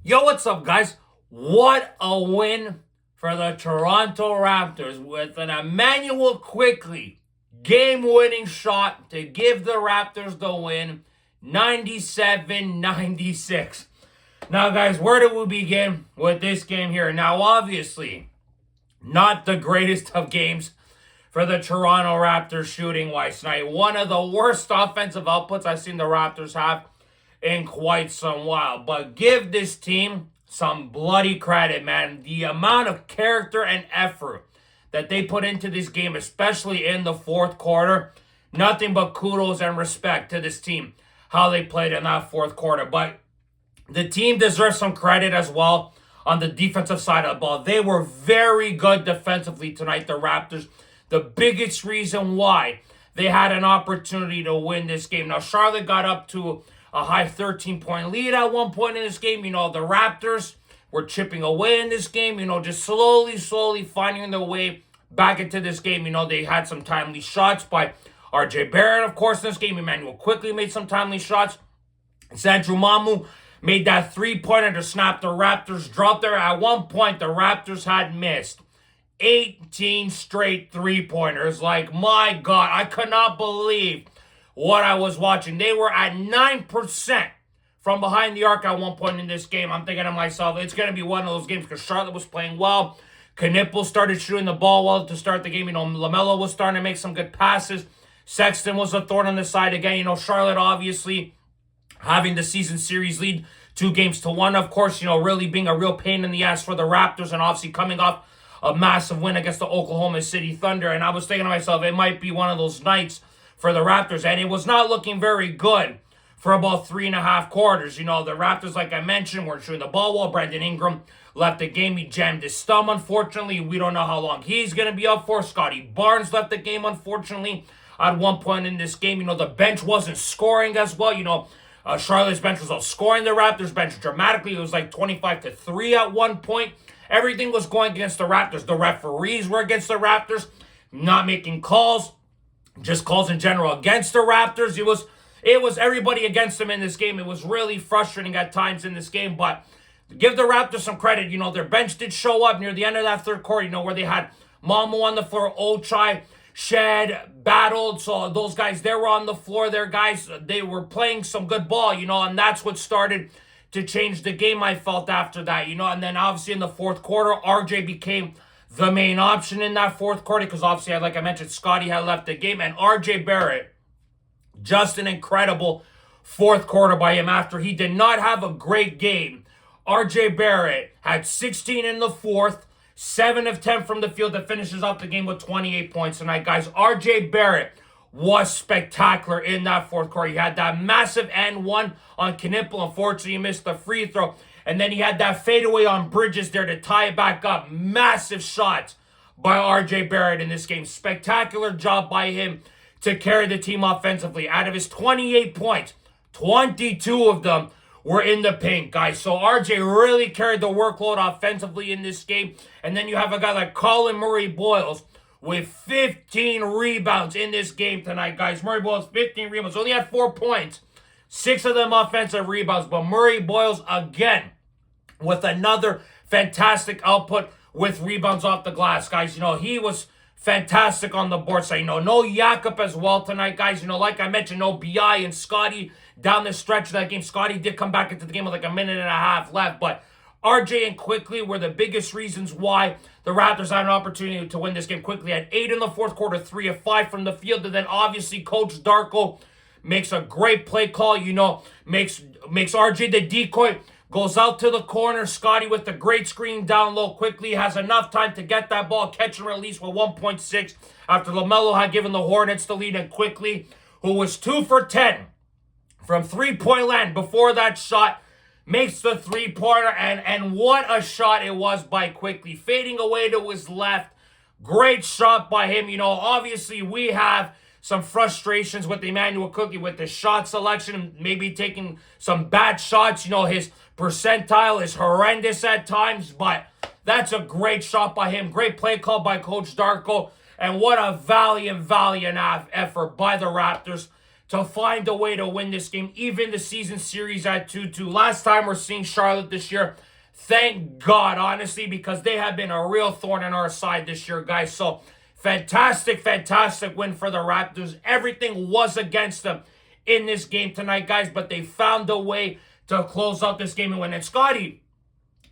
Yo, what's up, guys? What a win for the Toronto Raptors with an Emmanuel Quickly game-winning shot to give the Raptors the win, 97-96. Now, guys, where do we begin with this game here? Now, obviously, not the greatest of games for the Toronto Raptors shooting-wise tonight. One of the worst offensive outputs I've seen the Raptors have in quite some while. But give this team some bloody credit, man. The amount of character and effort that they put into this game, especially in the fourth quarter, nothing but kudos and respect to this team, how they played in that fourth quarter. But the team deserves some credit as well on the defensive side of the ball. They were very good defensively tonight, the Raptors. The biggest reason why they had an opportunity to win this game. Now, Charlotte got up to a high 13-point lead at one point in this game. You know, the Raptors were chipping away in this game, just slowly finding their way back into this game. They had some timely shots by RJ Barrett, of course, in this game. Emmanuel Quickly made some timely shots. Sandro Mamu made that three-pointer to snap the Raptors' drought there. At one point, the Raptors had missed 18 straight three-pointers. Like, my God, I could not believe what I was watching. They were at 9% from behind the arc at one point in this game. I'm thinking to myself, it's going to be one of those games because Charlotte was playing well. Knipple started shooting the ball well to start the game. LaMelo was starting to make some good passes. Sexton was a thorn on the side again. Charlotte obviously having the season series lead 2-1. Of course, really being a real pain in the ass for the Raptors and obviously coming off a massive win against the Oklahoma City Thunder. And I was thinking to myself, it might be one of those nights for the Raptors. And it was not looking very good for about 3.5 quarters. The Raptors, like I mentioned, weren't shooting the ball well. Brandon Ingram left the game. He jammed his thumb, unfortunately. We don't know how long he's going to be up for. Scotty Barnes left the game, unfortunately, at one point in this game. The bench wasn't scoring as well. Charlotte's bench was outscoring the Raptors' bench dramatically. It was like 25-3 at one point. Everything was going against the Raptors. The referees were against the Raptors, not making calls, just calls in general against the Raptors. It was everybody against them in this game. It was really frustrating at times in this game, but give the Raptors some credit. Their bench did show up near the end of that third quarter, where they had Mamu on the floor, Ochai, Shed, battled. So those guys, they were on the floor. Their guys, they were playing some good ball, and that's what started to change the game, I felt, after that, and then obviously in the fourth quarter, RJ became the main option in that fourth quarter because obviously, like I mentioned, Scotty had left the game, and RJ Barrett, just an incredible fourth quarter by him after he did not have a great game. RJ Barrett had 16 in the fourth, 7 of 10 from the field that finishes off the game with 28 points tonight, guys. RJ Barrett was spectacular in that fourth quarter. He had that massive N1 on Knipple. Unfortunately, he missed the free throw. And then he had that fadeaway on Bridges there to tie it back up. Massive shots by RJ Barrett in this game. Spectacular job by him to carry the team offensively. Out of his 28 points, 22 of them were in the paint, guys. So RJ really carried the workload offensively in this game. And then you have a guy like Colin Murray-Boyles with 15 rebounds in this game tonight, guys. Murray-Boyles, 15 rebounds. Only had 4 points. 6 of them offensive rebounds. But Murray-Boyles, again, with another fantastic output with rebounds off the glass, guys. He was fantastic on the board side. No Jakob as well tonight, guys. Like I mentioned, no BI and Scotty down the stretch of that game. Scotty did come back into the game with like a minute and a half left, but RJ and Quickly were the biggest reasons why the Raptors had an opportunity to win this game. Quickly had 8 in the fourth quarter, 3 of 5 from the field, and then obviously Coach Darko makes a great play call, makes RJ the decoy, goes out to the corner. Scotty with the great screen down low. Quickly has enough time to get that ball, catch and release with 1.6 after LaMelo had given the Hornets the lead, and Quickly, who was 2 for 10 from three-point land before that shot, makes the three-pointer, and what a shot it was by Quickly. Fading away to his left. Great shot by him. Obviously we have some frustrations with Emmanuel Quickly with the shot selection, maybe taking some bad shots. His percentile is horrendous at times, but that's a great shot by him. Great play call by Coach Darko, and what a valiant effort by the Raptors to find a way to win this game, even the season series at 2-2. Last time we're seeing Charlotte this year. Thank God, honestly, because they have been a real thorn in our side this year, guys. So, fantastic win for the Raptors. Everything was against them in this game tonight, guys, but they found a way to close out this game and win. And Scotty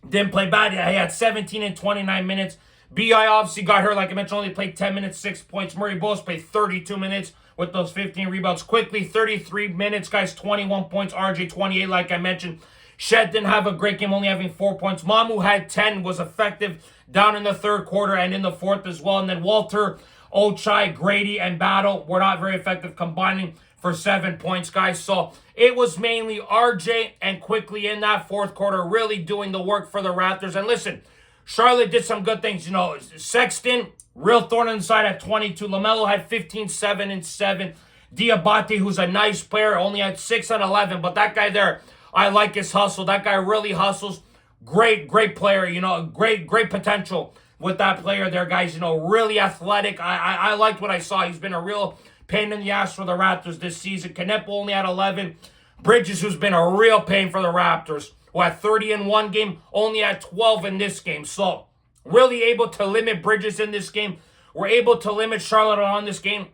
didn't play bad. He had 17 and 29 minutes. B.I. obviously got hurt. Like I mentioned, only played 10 minutes, 6 points. Murray Bowles played 32 minutes with those 15 rebounds. Quickly, 33 minutes, guys, 21 points. RJ, 28, like I mentioned. Shed didn't have a great game, only having 4 points. Mamu had 10, was effective down in the third quarter and in the fourth as well. And then Walter, Ochai, Grady, and Battle were not very effective, combining for 7 points, guys. So it was mainly RJ and Quickly in that fourth quarter really doing the work for the Raptors. And listen, Charlotte did some good things. You know, Sexton, real thorn in the side at 22. LaMelo had 15, 7, and 7. Diabate, who's a nice player, only had 6 and 11. But that guy there, I like his hustle. That guy really hustles. Great player. You know, great potential with that player there, guys. You know, really athletic. I liked what I saw. He's been a real pain in the ass for the Raptors this season. Canepa only had 11. Bridges, who's been a real pain for the Raptors, who had 30 in one game, only had 12 in this game. So, really able to limit Bridges in this game. We're able to limit Charlotte on this game.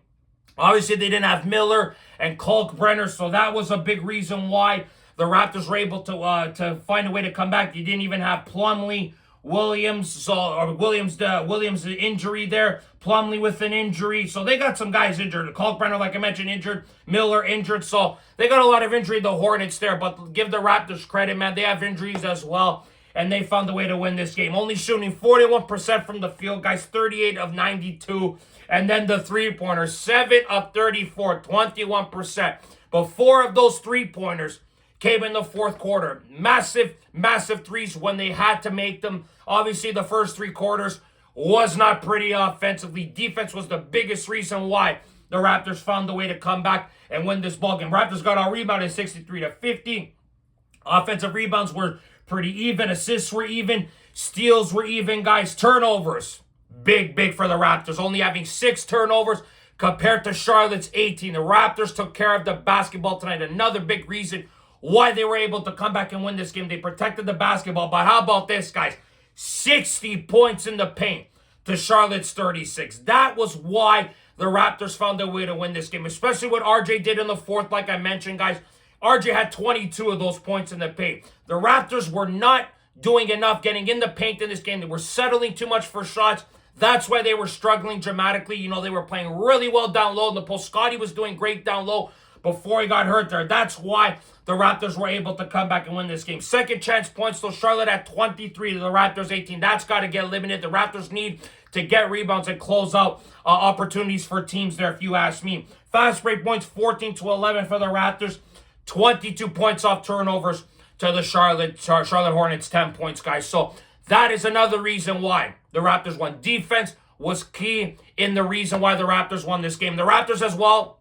Obviously, they didn't have Miller and Kalkbrenner, so that was a big reason why the Raptors were able to find a way to come back. You didn't even have Plumlee, Williams, Williams injury there. Plumlee with an injury. So they got some guys injured. Kalkbrenner, like I mentioned, injured. Miller injured. So they got a lot of injury, the Hornets there. But give the Raptors credit, man. They have injuries as well. And they found a way to win this game. Only shooting 41% from the field, guys. 38 of 92. And then the three-pointers, 7 of 34, 21%. But 4 of those three-pointers came in the fourth quarter. Massive threes when they had to make them. Obviously, the first 3 quarters was not pretty offensively. Defense was the biggest reason why the Raptors found a way to come back and win this ballgame. Raptors got out rebounded 63-50. Offensive rebounds were pretty even. Assists were even. Steals were even, guys. Turnovers, big for the Raptors. Only having 6 turnovers compared to Charlotte's 18. The Raptors took care of the basketball tonight. Another big reason why they were able to come back and win this game. They protected the basketball. But how about this, guys? 60 points in the paint to Charlotte's 36. That was why the Raptors found a way to win this game, especially what RJ did in the fourth, like I mentioned, guys. RJ had 22 of those points in the paint. The Raptors were not doing enough getting in the paint in this game. They were settling too much for shots. That's why they were struggling dramatically. You know, they were playing really well down low in the post. Scotty was doing great down low before he got hurt there. That's why the Raptors were able to come back and win this game. Second chance points, so Charlotte at 23 to the Raptors 18. That's got to get eliminated. The Raptors need to get rebounds and close out opportunities for teams there, if you ask me. Fast break points, 14-11 for the Raptors. 22 points off turnovers to the Charlotte Hornets, 10 points, guys. So that is another reason why the Raptors won. Defense was key in the reason why the Raptors won this game. The Raptors as well,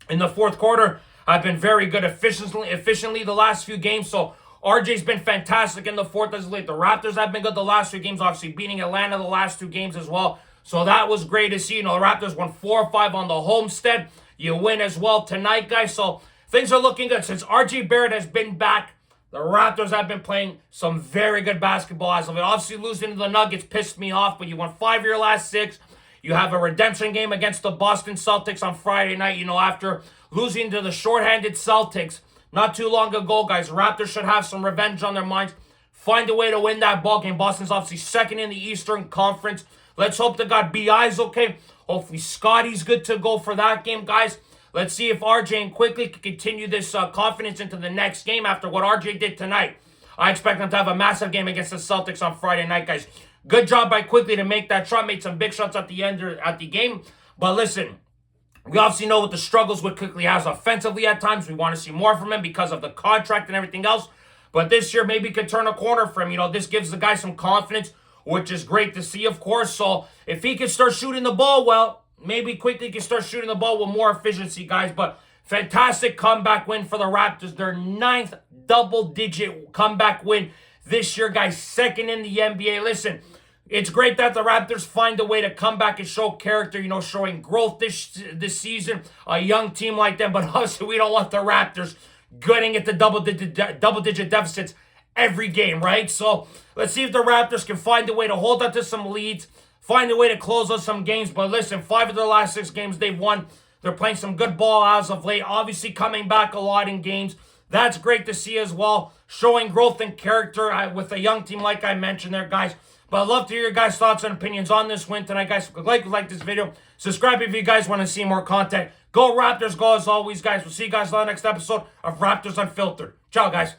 in the fourth quarter, have been very good efficiently the last few games. So RJ's been fantastic in the fourth as late. The Raptors have been good the last few games, obviously beating Atlanta the last 2 games as well. So that was great to see. You know, the Raptors won 4-5 on the homestead. You win as well tonight, guys. So things are looking good. Since RJ Barrett has been back, the Raptors have been playing some very good basketball as of late. Obviously, losing to the Nuggets pissed me off, but you won 5 of your last 6. You have a redemption game against the Boston Celtics on Friday night, you know, after losing to the shorthanded Celtics not too long ago, guys. Raptors should have some revenge on their minds. Find a way to win that ball game. Boston's obviously second in the Eastern Conference. Let's hope that God B.I.'s okay. Hopefully Scotty's good to go for that game, guys. Let's see if RJ and Quickly can continue this confidence into the next game after what RJ did tonight. I expect them to have a massive game against the Celtics on Friday night, guys. Good job by Quickly to make that shot. Made some big shots at the end at the game. But listen, we obviously know what the struggles with Quickly has offensively at times. We want to see more from him because of the contract and everything else. But this year, maybe could turn a corner for him. You know, this gives the guy some confidence, which is great to see, of course. So if he can start shooting the ball well, maybe Quickly can start shooting the ball with more efficiency, guys. But fantastic comeback win for the Raptors. Their 9th double-digit comeback win this year, guys. 2nd in the NBA. Listen, It's great that the Raptors find a way to come back and show character, showing growth this season. A young team like them, but obviously we don't want the Raptors getting into double-digit deficits every game, right? So let's see if the Raptors can find a way to hold up to some leads, find a way to close out some games. But listen, 5 of their last 6 games they've won. They're playing some good ball as of late, obviously coming back a lot in games. That's great to see as well, showing growth and character with a young team like I mentioned there, guys. But I'd love to hear your guys' thoughts and opinions on this win tonight, guys. Like this video. Subscribe if you guys want to see more content. Go Raptors, go as always, guys. We'll see you guys on the next episode of Raptors Unfiltered. Ciao, guys.